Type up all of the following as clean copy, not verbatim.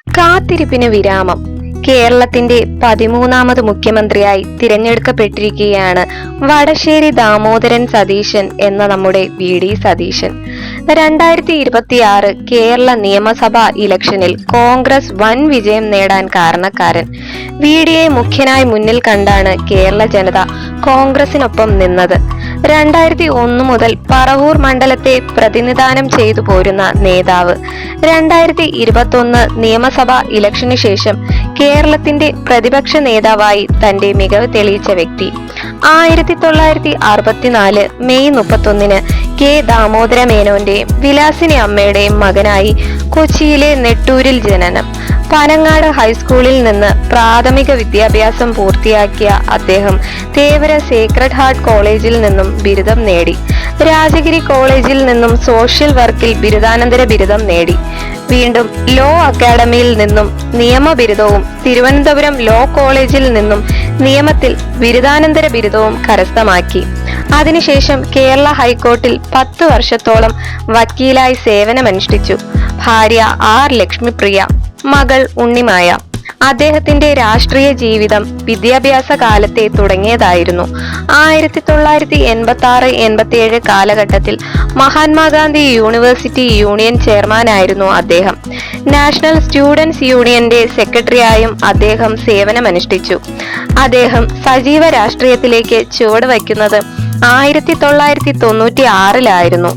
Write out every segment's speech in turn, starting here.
കാത്തിരിപ്പിന് വിരാമം. കേരളത്തിന്റെ 13ാമത് മുഖ്യമന്ത്രിയായി തിരഞ്ഞെടുക്കപ്പെട്ടിരിക്കുകയാണ് വടശ്ശേരി ദാമോദരൻ സതീശൻ എന്ന നമ്മുടെ VD സതീശൻ. 2026 കേരള നിയമസഭാ ഇലക്ഷനിൽ കോൺഗ്രസ് വൻ വിജയം നേടാൻ കാരണക്കാരൻ. VDയെ മുഖ്യനായി മുന്നിൽ കണ്ടാണ് കേരള ജനത കോൺഗ്രസിനൊപ്പം നിന്നത്. 2001 മുതൽ പറവൂർ മണ്ഡലത്തെ പ്രതിനിധാനം ചെയ്തു പോരുന്ന നേതാവ്. 2021 നിയമസഭാ ഇലക്ഷന് ശേഷം കേരളത്തിന്റെ പ്രതിപക്ഷ നേതാവായി തന്റെ മികവ് തെളിയിച്ച വ്യക്തി. 1964 മെയ് 31 കെ ദാമോദര മേനോന്റെയും വിലാസിനി അമ്മയുടെയും മകനായി കൊച്ചിയിലെ നെട്ടൂരിൽ ജനനം. പനങ്ങാട് ഹൈസ്കൂളിൽ നിന്ന് പ്രാഥമിക വിദ്യാഭ്യാസം പൂർത്തിയാക്കിയ അദ്ദേഹം തേവര സേക്രഡ് ഹാർട്ട് കോളേജിൽ നിന്നും ബിരുദം നേടി. രാജഗിരി കോളേജിൽ നിന്നും സോഷ്യൽ വർക്കിൽ ബിരുദാനന്തര ബിരുദം നേടി. വീണ്ടും ലോ അക്കാഡമിയിൽ നിന്നും നിയമ ബിരുദവും തിരുവനന്തപുരം ലോ കോളേജിൽ നിന്നും നിയമത്തിൽ ബിരുദാനന്തര ബിരുദവും കരസ്ഥമാക്കി. അതിനുശേഷം കേരള ഹൈക്കോർട്ടിൽ 10 വർഷത്തോളം വക്കീലായി സേവനമനുഷ്ഠിച്ചു. ഭാര്യ R. ലക്ഷ്മിപ്രിയ, മകൾ ഉണ്ണിമായ. അദ്ദേഹത്തിന്റെ രാഷ്ട്രീയ ജീവിതം വിദ്യാഭ്യാസ കാലത്തെ തുടങ്ങിയതായിരുന്നു. 1986-87 കാലഘട്ടത്തിൽ മഹാത്മാഗാന്ധി യൂണിവേഴ്സിറ്റി യൂണിയൻ ചെയർമാനായിരുന്നു അദ്ദേഹം. നാഷണൽ സ്റ്റുഡൻസ് യൂണിയന്റെ സെക്രട്ടറിയായും അദ്ദേഹം സേവനമനുഷ്ഠിച്ചു. അദ്ദേഹം സജീവ രാഷ്ട്രീയത്തിലേക്ക് ചുവടുവയ്ക്കുന്നത് 1996-ലായിരുന്നു.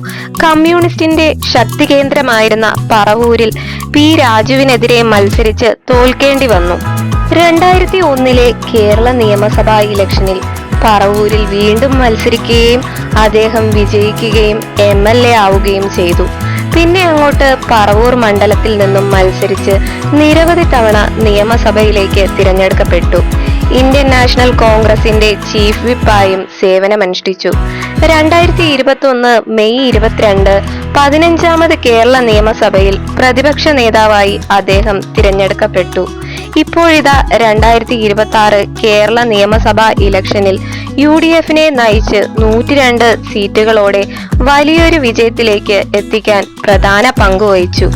കമ്മ്യൂണിസ്റ്റിന്റെ ശക്തി കേന്ദ്രമായിരുന്ന പറവൂരിൽ P. രാജുവിനെതിരെ മത്സരിച്ച് തോൽക്കേണ്ടി വന്നു. 2001 കേരള നിയമസഭാ ഇലക്ഷനിൽ പറവൂരിൽ വീണ്ടും മത്സരിക്കുകയും അദ്ദേഹം വിജയിക്കുകയും MLA ആവുകയും ചെയ്തു. പിന്നെ അങ്ങോട്ട് പറവൂർ മണ്ഡലത്തിൽ നിന്നും മത്സരിച്ച് നിരവധി തവണ നിയമസഭയിലേക്ക് തിരഞ്ഞെടുക്കപ്പെട്ടു. ഇന്ത്യൻ നാഷണൽ കോൺഗ്രസിന്റെ ചീഫ് വിപ്പായും സേവനമനുഷ്ഠിച്ചു. 2021 മെയ് 22 15ാമത് കേരള നിയമസഭയിൽ പ്രതിപക്ഷ നേതാവായി അദ്ദേഹം തിരഞ്ഞെടുക്കപ്പെട്ടു. ഇപ്പോഴിതാ 2026 കേരള നിയമസഭാ ഇലക്ഷനിൽ UDFനെ നയിച്ച് 102 സീറ്റുകളോടെ വലിയൊരു വിജയത്തിലേക്ക് എത്തിക്കാൻ പ്രധാന പങ്കുവഹിച്ചു.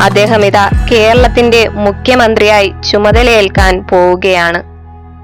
അദ്ദേഹം ഇതാ കേരളത്തിന്റെ മുഖ്യമന്ത്രിയായി ചുമതലയേൽക്കാൻ പോവുകയാണ്.